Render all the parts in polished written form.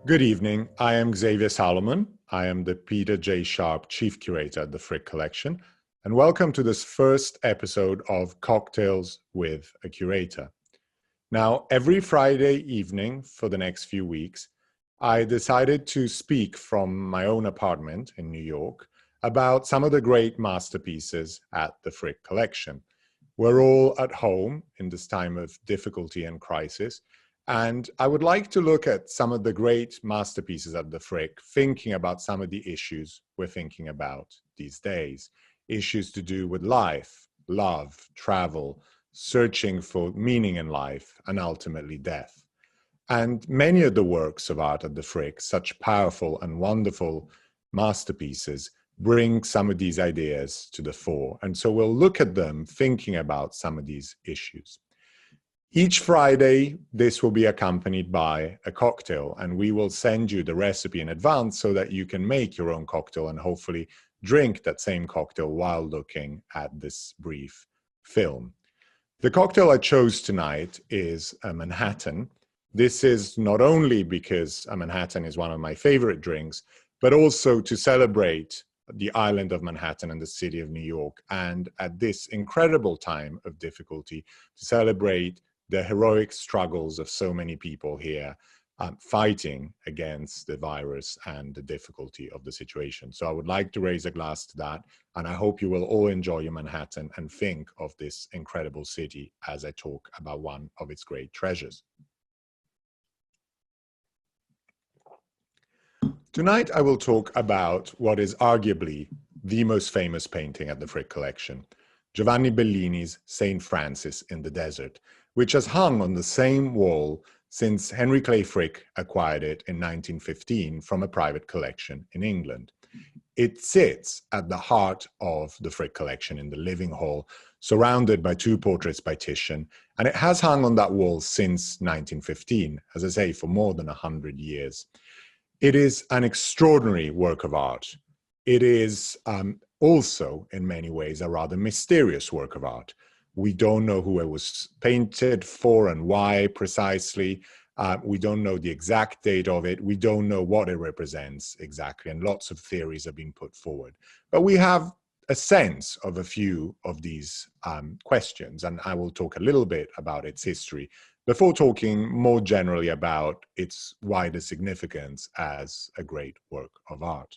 Good evening. I am Xavier Salomon. I am the Peter J. Sharp Chief Curator at the Frick Collection, and welcome to this first episode of Cocktails with a Curator. Now, every Friday evening for the next few weeks, I decided to speak from my own apartment in New York about some of the great masterpieces at the Frick Collection. We're all at home in this time of difficulty and crisis, and I would like to look at some of the great masterpieces at the Frick, thinking about some of the issues we're thinking about these days. Issues to do with life, love, travel, searching for meaning in life, and ultimately death. And many of the works of art at the Frick, such powerful and wonderful masterpieces, bring some of these ideas to the fore. And so we'll look at them thinking about some of these issues. Each Friday, this will be accompanied by a cocktail, and we will send you the recipe in advance so that you can make your own cocktail and hopefully drink that same cocktail while looking at this brief film. The cocktail I chose tonight is a Manhattan. This is not only because a Manhattan is one of my favorite drinks, but also to celebrate the island of Manhattan and the city of New York, and at this incredible time of difficulty, to celebrate the heroic struggles of so many people here fighting against the virus and the difficulty of the situation. So I would like to raise a glass to that, and I hope you will all enjoy your Manhattan and think of this incredible city as I talk about one of its great treasures. Tonight I will talk about what is arguably the most famous painting at the Frick Collection, Giovanni Bellini's St. Francis in the Desert, which has hung on the same wall since Henry Clay Frick acquired it in 1915 from a private collection in England. It sits at the heart of the Frick Collection in the living hall, surrounded by two portraits by Titian, and it has hung on that wall since 1915, as I say, for more than 100 years. It is an extraordinary work of art. It is also, in many ways, a rather mysterious work of art. We don't know who it was painted for and why precisely. We don't know the exact date of it. We don't know what it represents exactly, and lots of theories have been put forward. But we have a sense of a few of these questions, and I will talk a little bit about its history before talking more generally about its wider significance as a great work of art.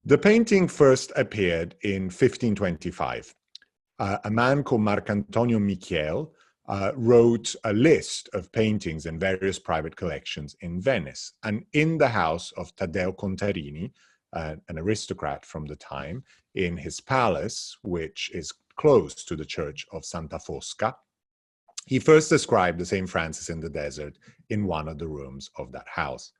The painting first appeared in 1525. A man called Marcantonio Michiel wrote a list of paintings in various private collections in Venice. And in the house of Taddeo Contarini, an aristocrat from the time, in his palace, which is close to the church of Santa Fosca, he first described the St. Francis in the Desert in one of the rooms of that house.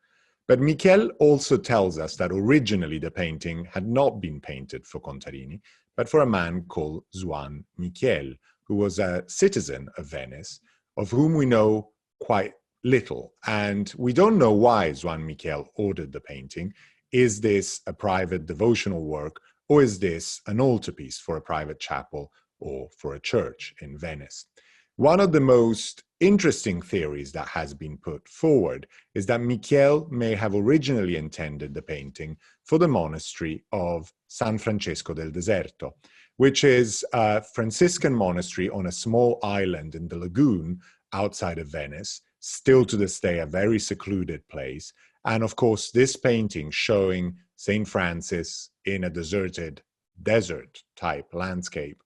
But Michiel also tells us that originally the painting had not been painted for Contarini, but for a man called Juan Michiel, who was a citizen of Venice, of whom we know quite little. And we don't know why Juan Michiel ordered the painting. Is this a private devotional work, or is this an altarpiece for a private chapel or for a church in Venice? One of the most interesting theories that has been put forward is that Michiel may have originally intended the painting for the monastery of San Francesco del Deserto, which is a Franciscan monastery on a small island in the lagoon outside of Venice, still to this day a very secluded place. And of course, this painting showing St. Francis in a deserted desert-type landscape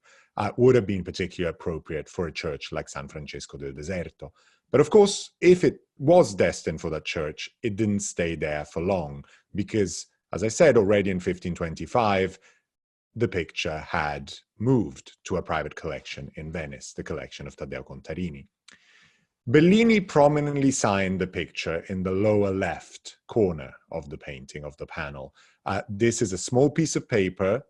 would have been particularly appropriate for a church like San Francesco del Deserto. But of course, if it was destined for that church, it didn't stay there for long because, as I said, already in 1525, the picture had moved to a private collection in Venice, the collection of Taddeo Contarini. Bellini prominently signed the picture in the lower left corner of the painting, of the panel. This is a small piece of paper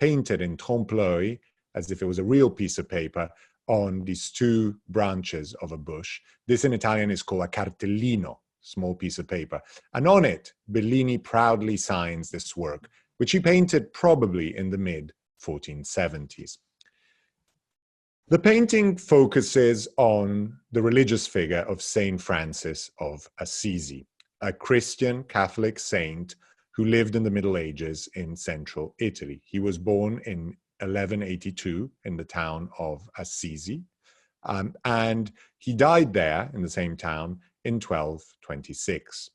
painted in trompe-l'oeil, as if it was a real piece of paper, on these two branches of a bush. This in Italian is called a cartellino, small piece of paper. And on it, Bellini proudly signs this work, which he painted probably in the mid-1470s. The painting focuses on the religious figure of Saint Francis of Assisi. a Christian Catholic saint who lived in the Middle Ages in central Italy. He was born in 1182 in the town of Assisi, and he died there in the same town in 1226.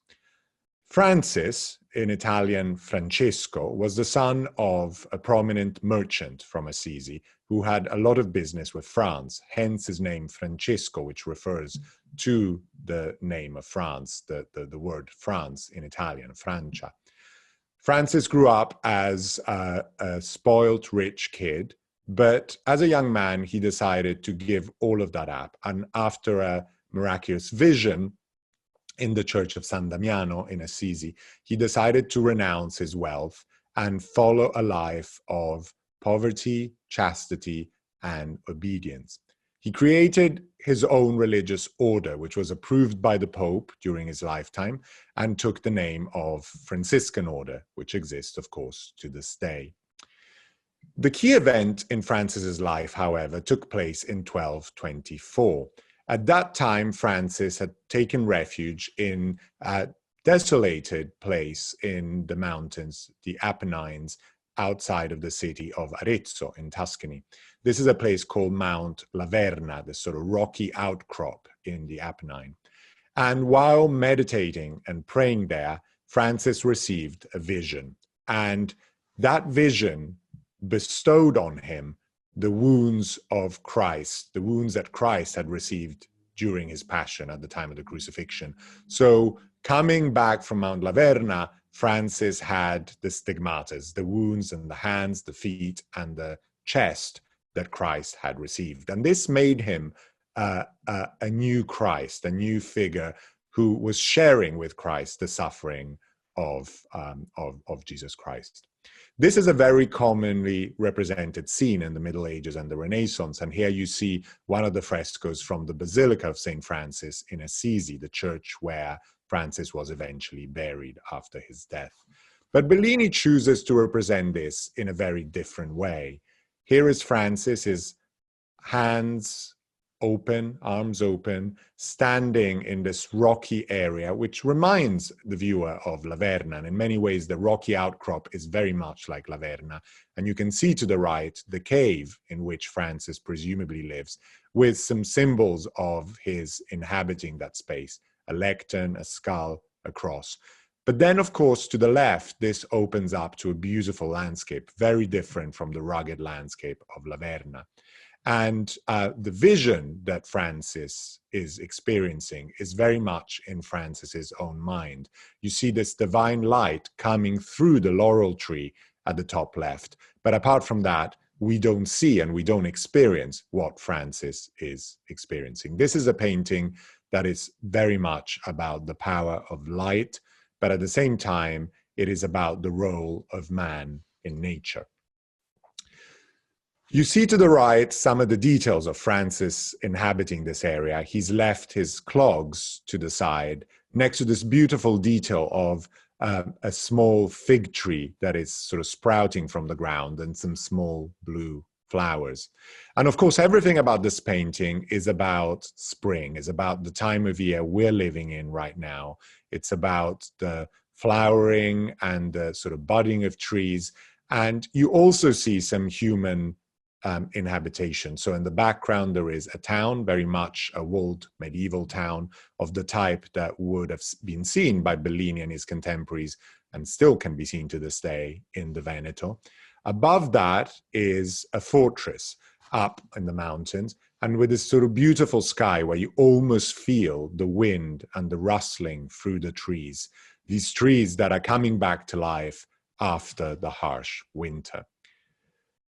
Francis, in Italian Francesco, was the son of a prominent merchant from Assisi who had a lot of business with France, hence his name Francesco, which refers to the name of France, the word France in Italian, Francia. Francis grew up as a spoilt, rich kid, but as a young man, he decided to give all of that up. And after a miraculous vision in the church of San Damiano in Assisi, he decided to renounce his wealth and follow a life of poverty, chastity, and obedience. He created his own religious order, which was approved by the Pope during his lifetime, and took the name of Franciscan Order, which exists, of course, to this day. The key event in Francis's life, however, took place in 1224. At that time, Francis had taken refuge in a desolated place in the mountains, the Apennines, outside of the city of Arezzo in Tuscany. This is a place called Mount Laverna, this sort of rocky outcrop in the Apennine. And while meditating and praying there, Francis received a vision. And that vision bestowed on him the wounds of Christ, the wounds that Christ had received during his passion at the time of the crucifixion. So coming back from Mount Laverna, Francis had the stigmatas, the wounds in the hands, the feet, and the chest that Christ had received. And this made him a new Christ, a new figure who was sharing with Christ the suffering of Jesus Christ. This is a very commonly represented scene in the Middle Ages and the Renaissance. And here you see one of the frescoes from the Basilica of St. Francis in Assisi, the church where Francis was eventually buried after his death. But Bellini chooses to represent this in a very different way. Here is Francis, his hands open, arms open, standing in this rocky area, which reminds the viewer of Laverna. And in many ways, the rocky outcrop is very much like Laverna. And you can see to the right the cave in which Francis presumably lives, with some symbols of his inhabiting that space, a lectern, a skull, a cross. But then, of course, to the left, this opens up to a beautiful landscape, very different from the rugged landscape of Laverna. And the vision that Francis is experiencing is very much in Francis's own mind. You see this divine light coming through the laurel tree at the top left. But apart from that, we don't see and we don't experience what Francis is experiencing. This is a painting that is very much about the power of light, but at the same time, it is about the role of man in nature. You see to the right some of the details of Francis inhabiting this area. He's left his clogs to the side next to this beautiful detail of a small fig tree that is sort of sprouting from the ground and some small blue flowers. And of course, everything about this painting is about spring, is about the time of year we're living in right now. It's about the flowering and the sort of budding of trees. And you also see some human inhabitation. So in the background, there is a town, very much a walled medieval town of the type that would have been seen by Bellini and his contemporaries and still can be seen to this day in the Veneto. Above that is a fortress up in the mountains and with this sort of beautiful sky where you almost feel the wind and the rustling through the trees, these trees that are coming back to life after the harsh winter.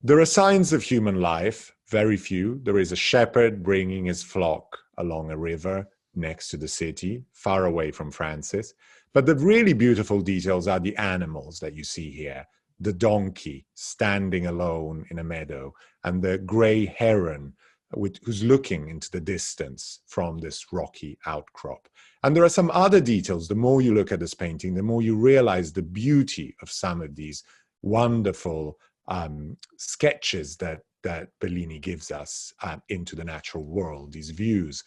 There are signs of human life, very few. There is a shepherd bringing his flock along a river next to the city, far away from Francis. But the really beautiful details are the animals that you see here. The donkey standing alone in a meadow, and the gray heron who's looking into the distance from this rocky outcrop. And there are some other details. The more you look at this painting, the more you realize the beauty of some of these wonderful sketches that Bellini gives us into the natural world, these views.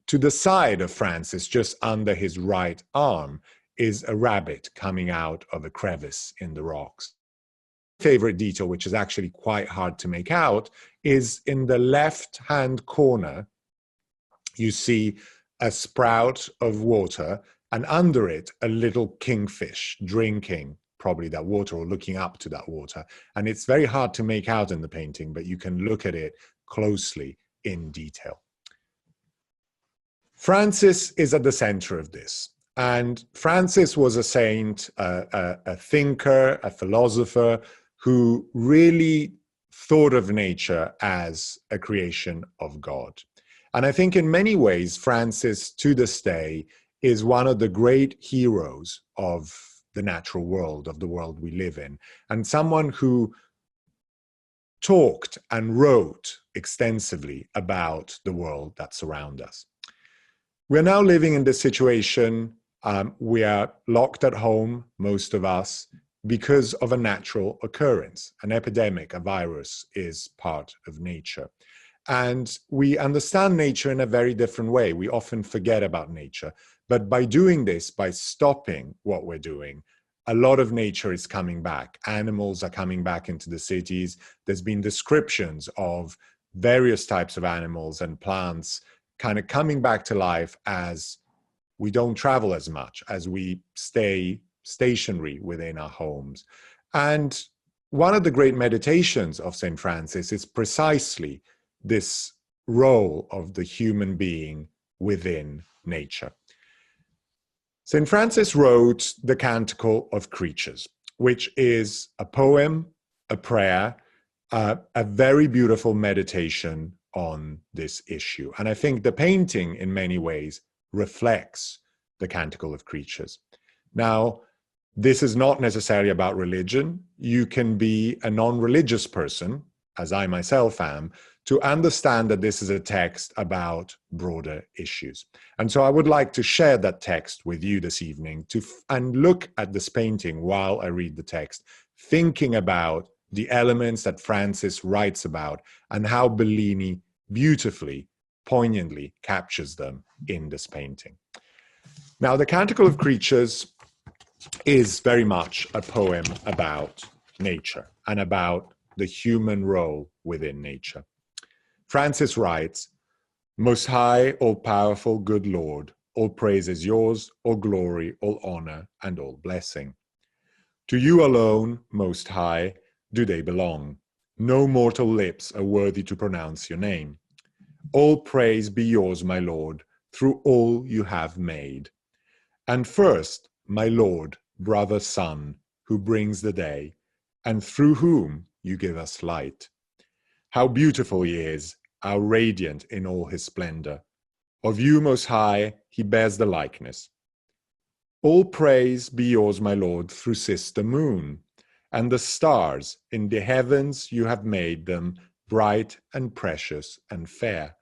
to the side of Francis, just under his right arm, is a rabbit coming out of a crevice in the rocks. Favorite detail, which is actually quite hard to make out, is in the left-hand corner, you see a sprout of water, and under it, a little kingfish drinking probably that water or looking up to that water. And it's very hard to make out in the painting, but you can look at it closely in detail. Francis is at the center of this. And Francis was a saint, a thinker, a philosopher who really thought of nature as a creation of God. And I think in many ways, Francis, to this day, is one of the great heroes of the natural world, of the world we live in, and someone who talked and wrote extensively about the world that surrounds us. We're now living in this situation. We are locked at home, most of us, because of a natural occurrence. An epidemic, a virus, is part of nature. And we understand nature in a very different way. We often forget about nature. But by doing this, by stopping what we're doing, a lot of nature is coming back. Animals are coming back into the cities. There's been descriptions of various types of animals and plants kind of coming back to life as we don't travel as much, as we stay stationary within our homes. And one of the great meditations of St. Francis is precisely this role of the human being within nature. St. Francis wrote the Canticle of Creatures, which is a poem, a prayer, a very beautiful meditation on this issue. And I think the painting in many ways reflects the Canticle of Creatures. Now, this is not necessarily about religion. You can be a non-religious person, as I myself am, to understand that this is a text about broader issues. And so I would like to share that text with you this evening and look at this painting while I read the text, thinking about the elements that Francis writes about and how Bellini beautifully, poignantly captures them in this painting. Now, the Canticle of Creatures is very much a poem about nature and about the human role within nature. Francis writes, "Most high, all-powerful, good Lord, all praise is yours, all glory, all honor, and all blessing. To you alone, Most High, do they belong. No mortal lips are worthy to pronounce your name. All praise be yours, my Lord, through all you have made. And first, my Lord, brother sun, who brings the day, and through whom you give us light. How beautiful he is, how radiant in all his splendor. Of you, Most High, he bears the likeness. All praise be yours, my Lord, through sister moon, and the stars in the heavens you have made them bright and precious and fair.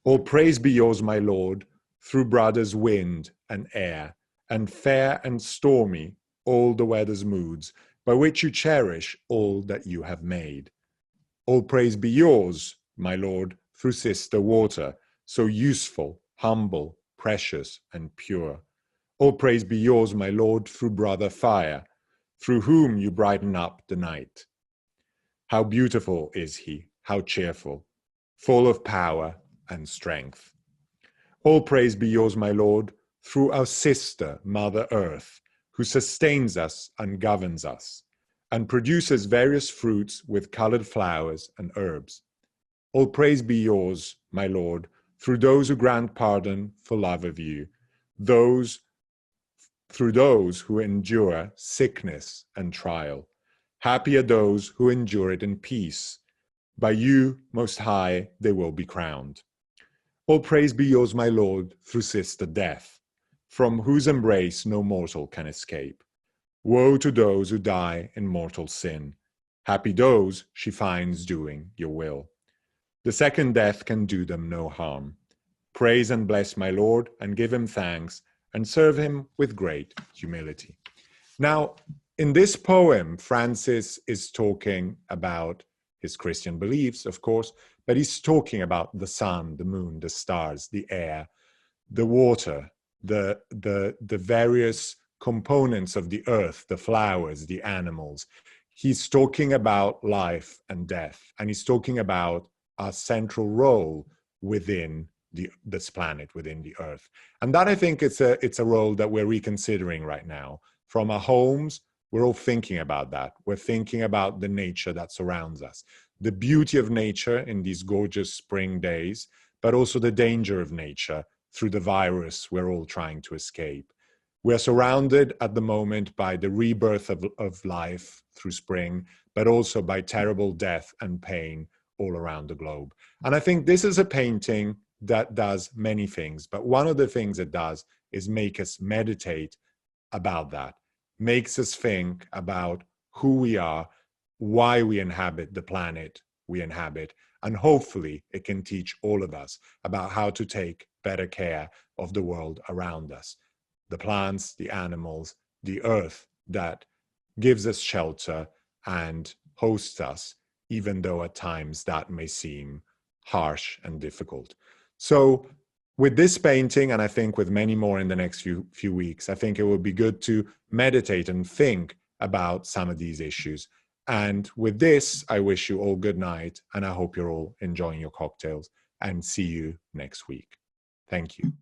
All praise be yours, my Lord, through brothers wind and air, and fair and stormy all the weather's moods, by which you cherish all that you have made. All praise be yours, my Lord, through sister water, so useful, humble, precious, and pure. All praise be yours, my Lord, through brother fire, through whom you brighten up the night. How beautiful is he, how cheerful, full of power and strength. All praise be yours, my Lord, through our sister, Mother Earth, who sustains us and governs us, and produces various fruits with colored flowers and herbs. All praise be yours, my Lord, through those who grant pardon for love of you, through those who endure sickness and trial. Happy are those who endure it in peace. By you, Most High, they will be crowned. All praise be yours, my Lord, through sister death, from whose embrace no mortal can escape. Woe to those who die in mortal sin. Happy those she finds doing your will. The second death can do them no harm. Praise and bless my Lord, and give him thanks, and serve him with great humility." Now, in this poem, Francis is talking about his Christian beliefs, of course, but he's talking about the sun, the moon, the stars, the air, the water, the various components of the earth, the flowers, the animals. He's talking about life and death, and he's talking about our central role within this planet, within the earth. And that, I think, it's a role that we're reconsidering right now. From our homes, we're all thinking about that. We're thinking about the nature that surrounds us, the beauty of nature in these gorgeous spring days, but also the danger of nature through the virus we're all trying to escape. We're surrounded at the moment by the rebirth of life through spring, but also by terrible death and pain all around the globe. And I think this is a painting that does many things, but one of the things it does is make us meditate about that, makes us think about who we are, why we inhabit the planet we inhabit, and hopefully it can teach all of us about how to take better care of the world around us, the plants, the animals, the earth that gives us shelter and hosts us, even though at times that may seem harsh and difficult. So with this painting, and I think with many more in the next few weeks, I think it would be good to meditate and think about some of these issues. And with this, I wish you all good night, and I hope you're all enjoying your cocktails, and see you next week. Thank you.